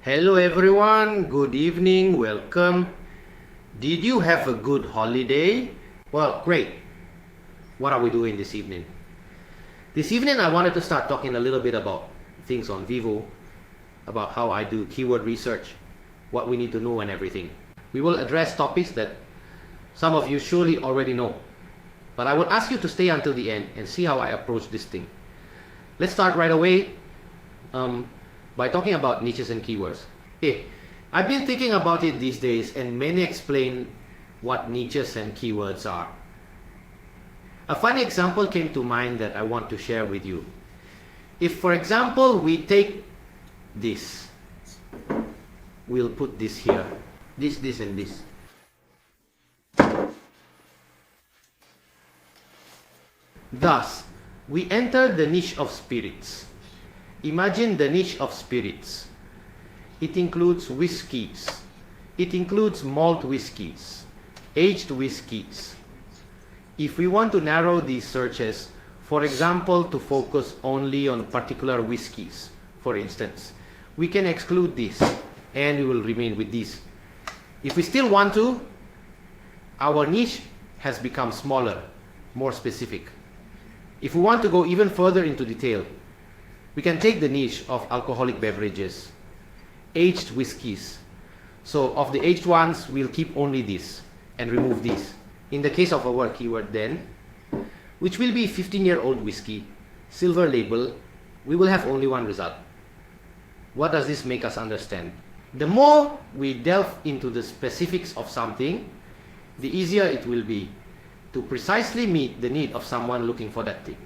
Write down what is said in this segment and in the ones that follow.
Hello everyone, good evening, welcome. Did you have a good holiday? Well, great. What are we doing this evening? This evening I wanted to start talking a little bit about things on Vivo, about how I do keyword research, what we need to know and everything. We will address topics that some of you surely already know, but I will ask you to stay until the end and see how I approach this thing. Let's start right away by talking about niches and keywords. Hey, I've been thinking about it these days, and many explain what niches and keywords are. A funny example came to mind that I want to share with you. If, for example, we take this, we'll put this here, this, and this. Thus, we enter the niche of spirits. Imagine the niche of spirits. It includes whiskies. It includes malt whiskies, aged whiskies. If we want to narrow these searches, for example, to focus only on particular whiskies, for instance, we can exclude this and we will remain with these. If we still want to, our niche has become smaller, more specific. If we want to go even further into detail, we can take the niche of alcoholic beverages, aged whiskies. So of the aged ones, we'll keep only this and remove these. In the case of our keyword then, which will be 15-year-old whiskey, silver label, we will have only one result. What does this make us understand? The more we delve into the specifics of something, the easier it will be to precisely meet the need of someone looking for that thing.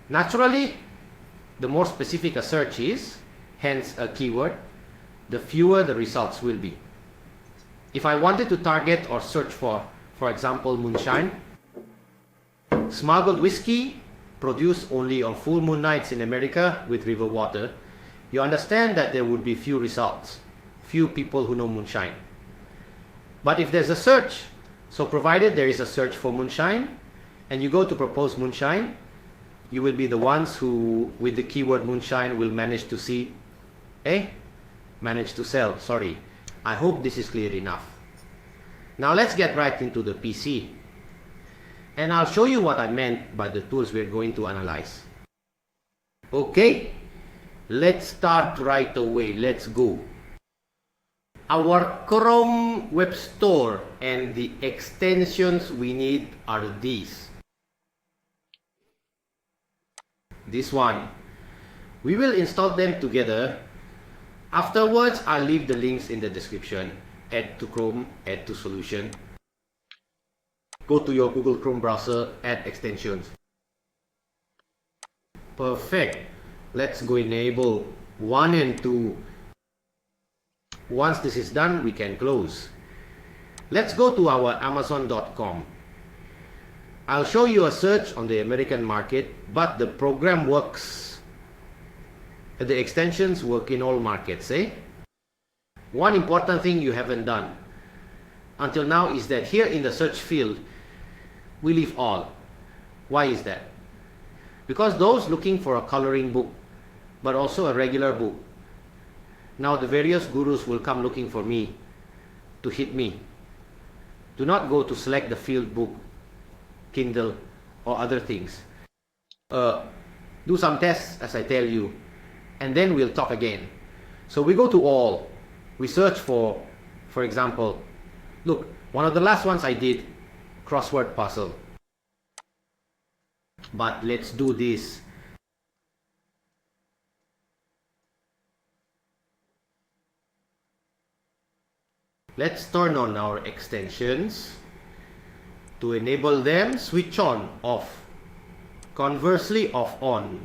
Naturally, the more specific a search is, hence a keyword, the fewer the results will be. If I wanted to target or search for example, moonshine, smuggled whiskey produced only on full moon nights in America with river water, you understand that there would be few results, few people who know moonshine. But if there's a search, so provided there is a search for moonshine, and you go to propose moonshine, you will be the ones who, with the keyword moonshine, will manage to see, manage to sell, sorry. I hope this is clear enough. Now let's get right into the PC. And I'll show you what I meant by the tools we're going to analyze. Okay, let's start right away, let's go. Our Chrome Web Store and the extensions we need are these. This one. We will install them together. Afterwards, I'll leave the links in the description. Add to Chrome, add to solution. Go to your Google Chrome browser, add extensions. Perfect. Let's go enable 1 and 2. Once this is done, we can close. Let's go to our Amazon.com. I'll show you a search on the American market, but the program works. The extensions work in all markets, One important thing you haven't done until now is that here in the search field, we leave all. Why is that? Because those looking for a coloring book, but also a regular book, now the various gurus will come looking for me to hit me. Do not go to select the field book, Kindle, or other things. Do some tests as I tell you, and then we'll talk again. So we go to all. We search for example, look, one of the last ones I did, crossword puzzle. But let's do this. Let's turn on our extensions. To enable them, switch on, off. Conversely, off, on.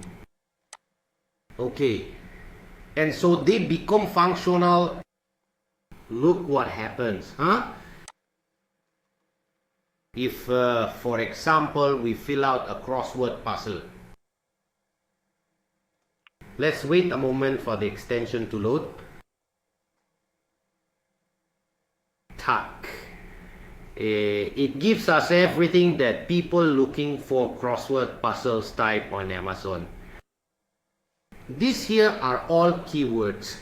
Okay. And so they become functional. Look what happens, If, for example, we fill out a crossword puzzle. Let's wait a moment for the extension to load. Tack. It gives us everything that people looking for crossword puzzles type on Amazon. These here are all keywords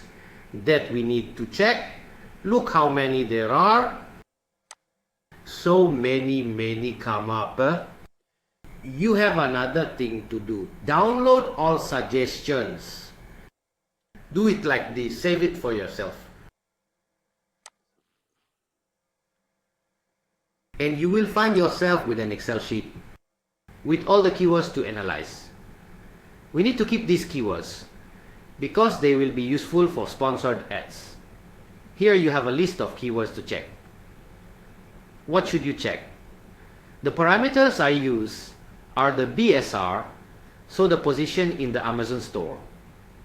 that we need to check. Look how many there are. So many come up. You have another thing to do. Download all suggestions. Do it like this. Save it for yourself. And you will find yourself with an Excel sheet with all the keywords to analyze. We need to keep these keywords because they will be useful for sponsored ads. Here you have a list of keywords to check. What should you check? The parameters I use are the BSR, so the position in the Amazon store,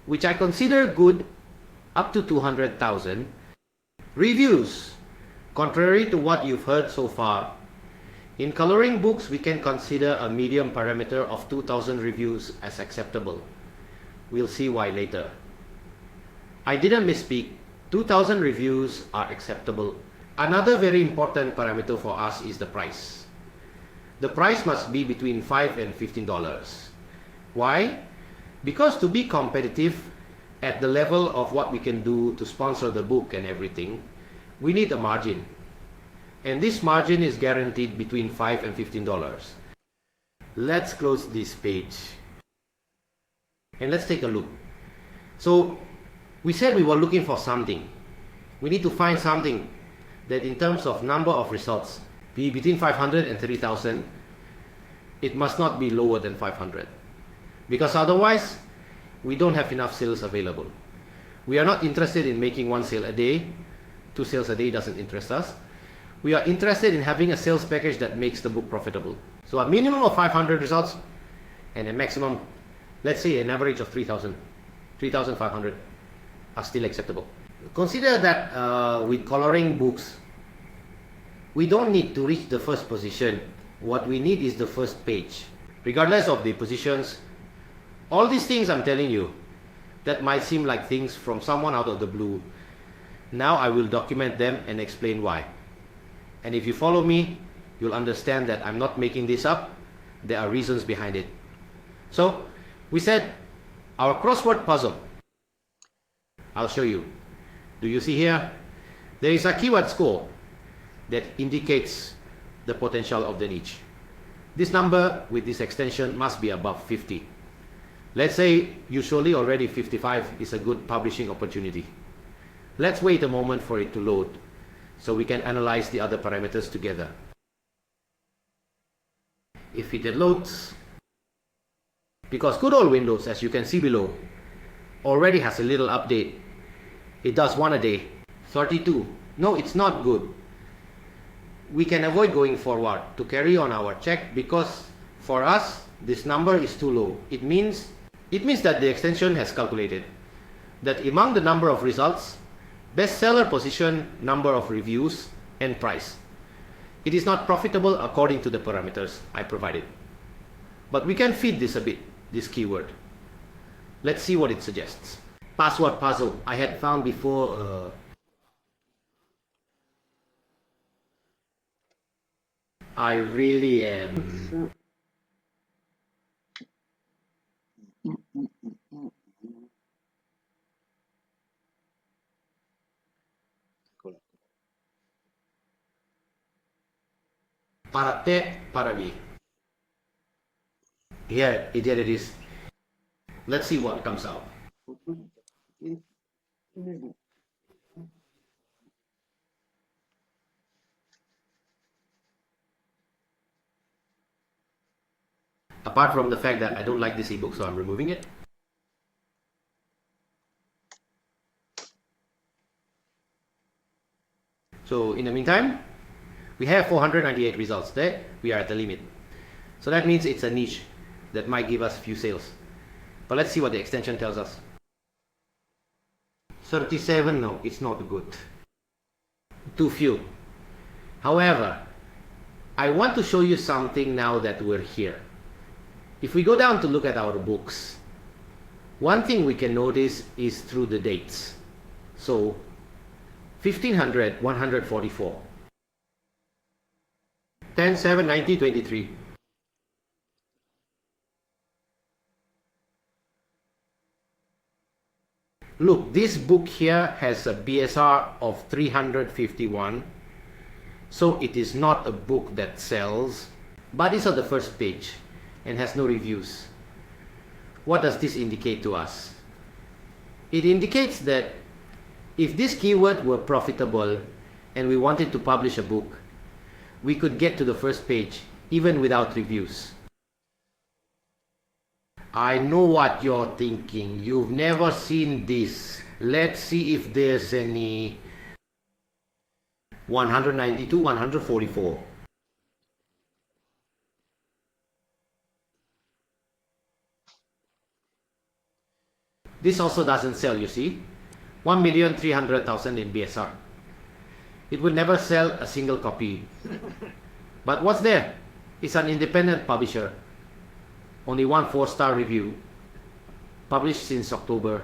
which I consider good up to 200,000. Reviews, contrary to what you've heard so far, in coloring books we can consider a medium parameter of 2,000 reviews as acceptable. We'll see why later. I didn't misspeak. 2,000 reviews are acceptable. Another very important parameter for us is the price. The price must be between $5 and $15. Why? Because to be competitive at the level of what we can do to sponsor the book and everything, we need a margin. And this margin is guaranteed between $5 and $15. Let's close this page. And let's take a look. So, we said we were looking for something. We need to find something that in terms of number of results be between 500 and 30,000. It must not be lower than 500. Because otherwise, we don't have enough sales available. We are not interested in making 1 sale a day. 2 sales a day doesn't interest us. We are interested in having a sales package that makes the book profitable. So a minimum of 500 results and a maximum, let's say an average of 3,000, 3,500 are still acceptable. Consider that with coloring books, we don't need to reach the first position. What we need is the first page. Regardless of the positions, all these things I'm telling you, that might seem like things from someone out of the blue. Now I will document them and explain why. And if you follow me, you'll understand that I'm not making this up. There are reasons behind it. So, we said our crossword puzzle. I'll show you. Do you see here? There is a keyword score that indicates the potential of the niche. This number with this extension must be above 50. Let's say usually already 55 is a good publishing opportunity. Let's wait a moment for it to load so we can analyze the other parameters together. If it loads, because good old Windows, as you can see below, already has a little update. It does 1 a day. 32. No, it's not good. We can avoid going forward to carry on our check because for us, this number is too low. It means that the extension has calculated that among the number of results, bestseller position, number of reviews, and price, it is not profitable according to the parameters I provided. But we can feed this a bit, this keyword. Let's see what it suggests. Password puzzle. I had found before I really am. Para te, para me. Here it is. Let's see what comes out. Apart from the fact that I don't like this ebook, so I'm removing it. So in the meantime, we have 498 results there. We are at the limit. So that means it's a niche that might give us few sales. But let's see what the extension tells us. 37, no, it's not good. Too few. However, I want to show you something now that we're here. If we go down to look at our books, one thing we can notice is through the dates. So, 1500, 144. 10/7, 1923. Look, this book here has a BSR of 351, so it is not a book that sells, but it's on the first page and has no reviews. What does this indicate to us? It indicates that if this keyword were profitable and we wanted to publish a book, we could get to the first page even without reviews. I know what you're thinking. You've never seen this. Let's see if there's any. 192, 144. This also doesn't sell, you see. 1,300,000 in BSR. It will never sell a single copy. But what's there? It's an independent publisher. Only one 4-star review. Published since October.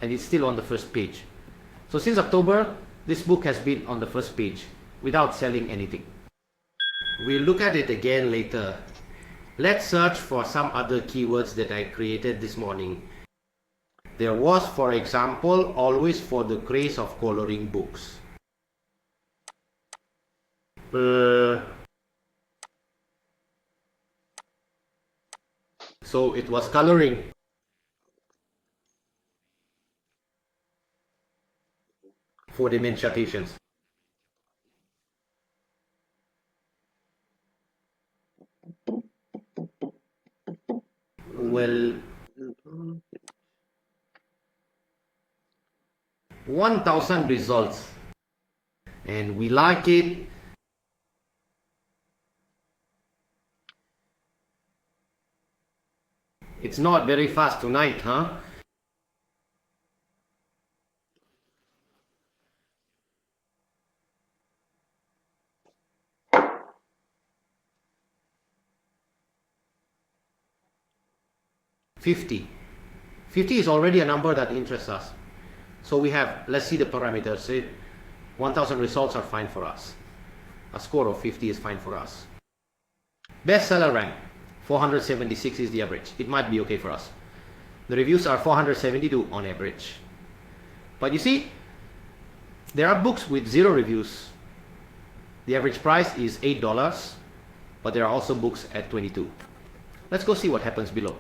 And it's still on the first page. So since October, this book has been on the first page without selling anything. We'll look at it again later. Let's search for some other keywords that I created this morning. There was, for example, always for the craze of coloring books. So it was coloring. For dementia patients. Well, 1,000 results, and we like it. It's not very fast tonight, huh? $50 is already a number that interests us. So we have, let's see the parameters. Say 1,000 results are fine for us. A score of 50 is fine for us. Bestseller rank, 476 is the average. It might be okay for us. The reviews are 472 on average. But you see, there are books with 0 reviews. The average price is $8, but there are also books at 22. Let's go see what happens below.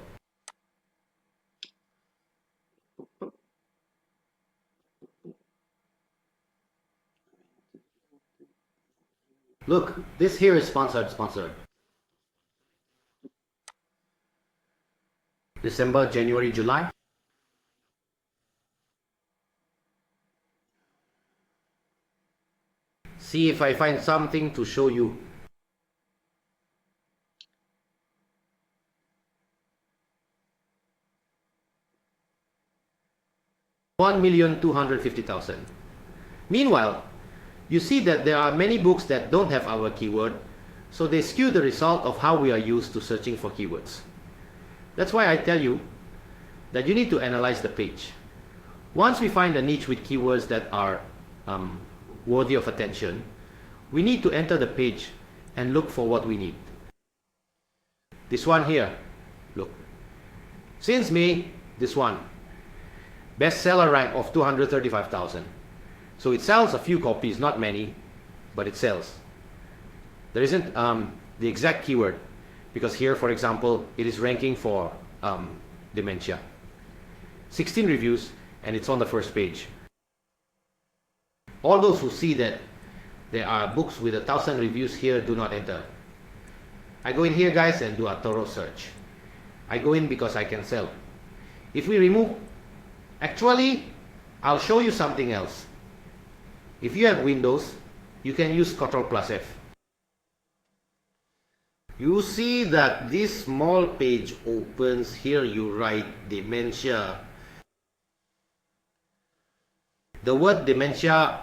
Look, this here is sponsored. December, January, July. See if I find something to show you. $1,250,000. Meanwhile, you see that there are many books that don't have our keyword, so they skew the result of how we are used to searching for keywords. That's why I tell you that you need to analyze the page. Once we find a niche with keywords that are worthy of attention, we need to enter the page and look for what we need. This one here, look. Since May, this one. Bestseller rank of 235,000. So it sells a few copies, not many, but it sells. There isn't the exact keyword, because here, for example, it is ranking for dementia. 16 reviews, and it's on the first page. All those who see that there are books with 1,000 reviews here do not enter. I go in here, guys, and do a thorough search. I go in because I can sell. If we remove, actually, I'll show you something else. If you have Windows, you can use Ctrl+F. You see that this small page opens. Here you write dementia. The word dementia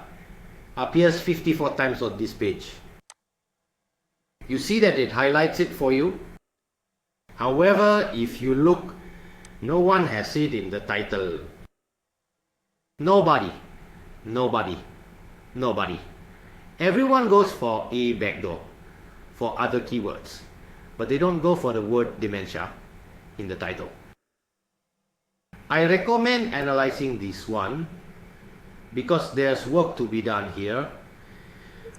appears 54 times on this page. You see that it highlights it for you. However, if you look, no one has it in the title. Nobody. Everyone goes for a backdoor, for other keywords, but they don't go for the word dementia in the title. I recommend analyzing this one because there's work to be done here.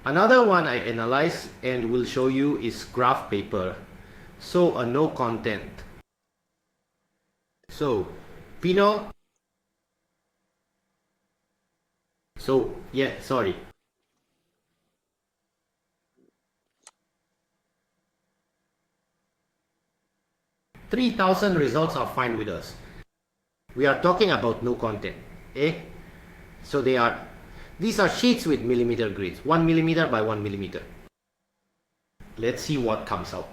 Another one I analyze and will show you is graph paper. So a no content. So Pino. So yeah, sorry. 3,000 results are fine with us. We are talking about no content. Eh? So these are sheets with millimeter grids, 1 millimeter by 1 millimeter. Let's see what comes out.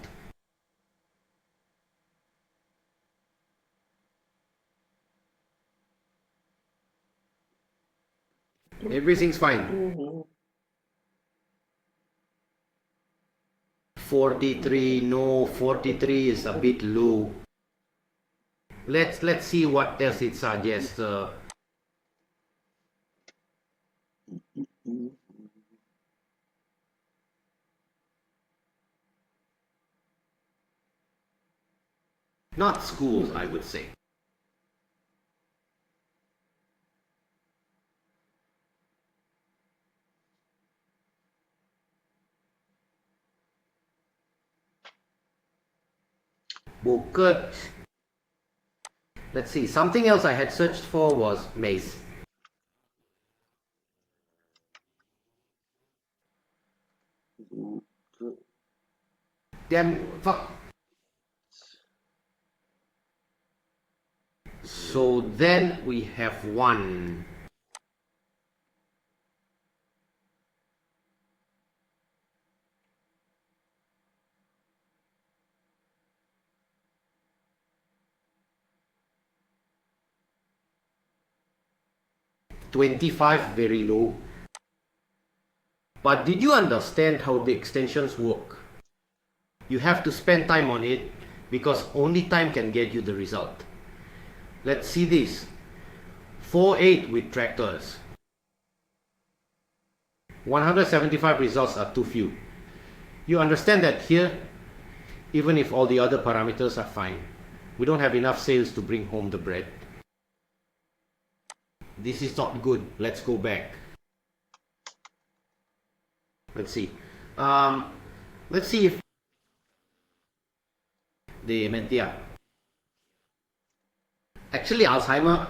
Everything's fine. 43, no, 43 is a bit low. Let's see what else it suggests. Not schools, I would say. Bukan. Let's see, something else I had searched for was maze. Damn, fuck. So then we have one. $25, very low. But did you understand how the extensions work? You have to spend time on it because only time can get you the result. Let's see this. 4.8 with tractors. 175 results are too few. You understand that here, even if all the other parameters are fine, we don't have enough sales to bring home the bread. This is not good. Let's go back. Let's see. Let's see if the dementia. Actually, Alzheimer.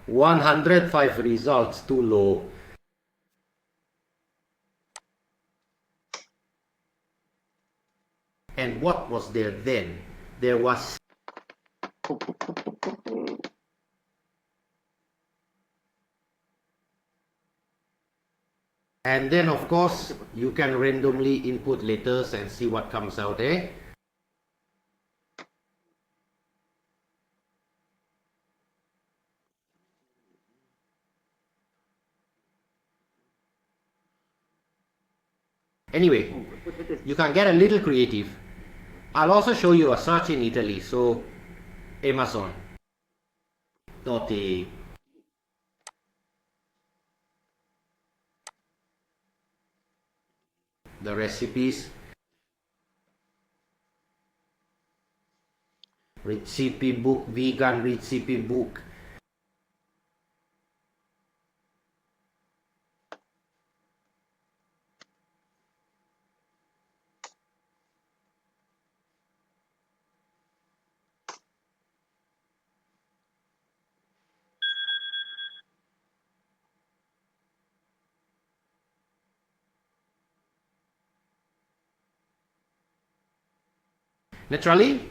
$105 results, too low. And what was there then? There was and then of course you can randomly input letters and see what comes out, eh? Anyway, you can get a little creative. I'll also show you a search in Italy, so Amazon. Naughty. The recipes. Recipe book, vegan recipe book. Naturally,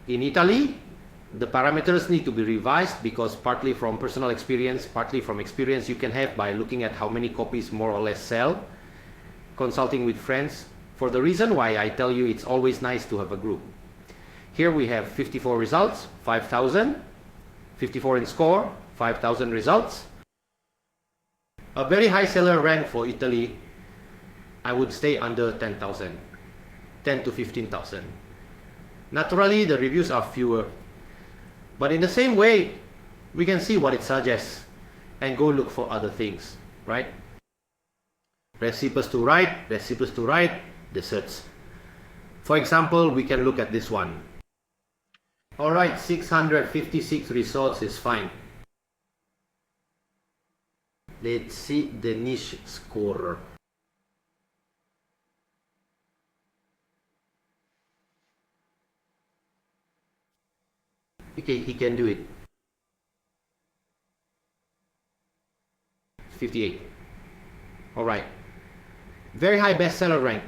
in Italy, the parameters need to be revised because partly from personal experience, partly from experience you can have by looking at how many copies more or less sell, consulting with friends, for the reason why I tell you it's always nice to have a group. Here we have 54 results, 5,000, 54 in score, 5,000 results. A very high seller rank for Italy, I would stay under 10,000. 10 to 15,000. Naturally, the reviews are fewer. But in the same way, we can see what it suggests and go look for other things, right? Recipes to write, desserts. For example, we can look at this one. Alright, 656 results is fine. Let's see the niche score. Okay, he can do it. 58. Alright. Very high bestseller rank,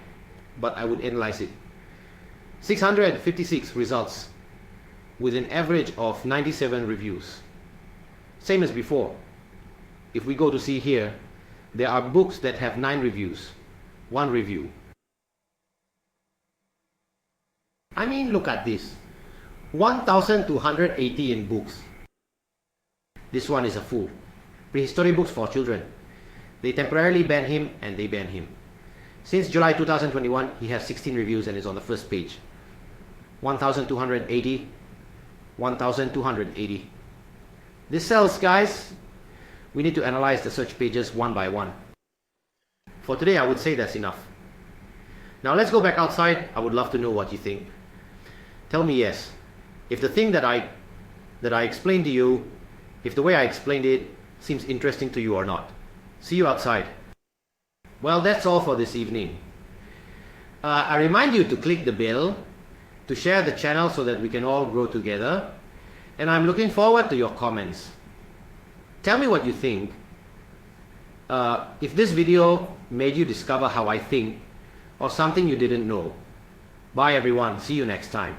but I would analyze it. 656 results with an average of 97 reviews. Same as before. If we go to see here, there are books that have 9 reviews, 1 review. I mean, look at this. 1,280 in books. This one is a fool. Prehistory books for children. They temporarily banned him and they banned him. Since July 2021, he has 16 reviews and is on the first page. 1,280. 1,280. This sells, guys. We need to analyze the search pages one by one. For today, I would say that's enough. Now let's go back outside. I would love to know what you think. Tell me yes. If the thing that I explained to you, if the way I explained it seems interesting to you or not. See you outside. Well, that's all for this evening. I remind you to click the bell, to share the channel so that we can all grow together. And I'm looking forward to your comments. Tell me what you think. If this video made you discover how I think or something you didn't know. Bye everyone. See you next time.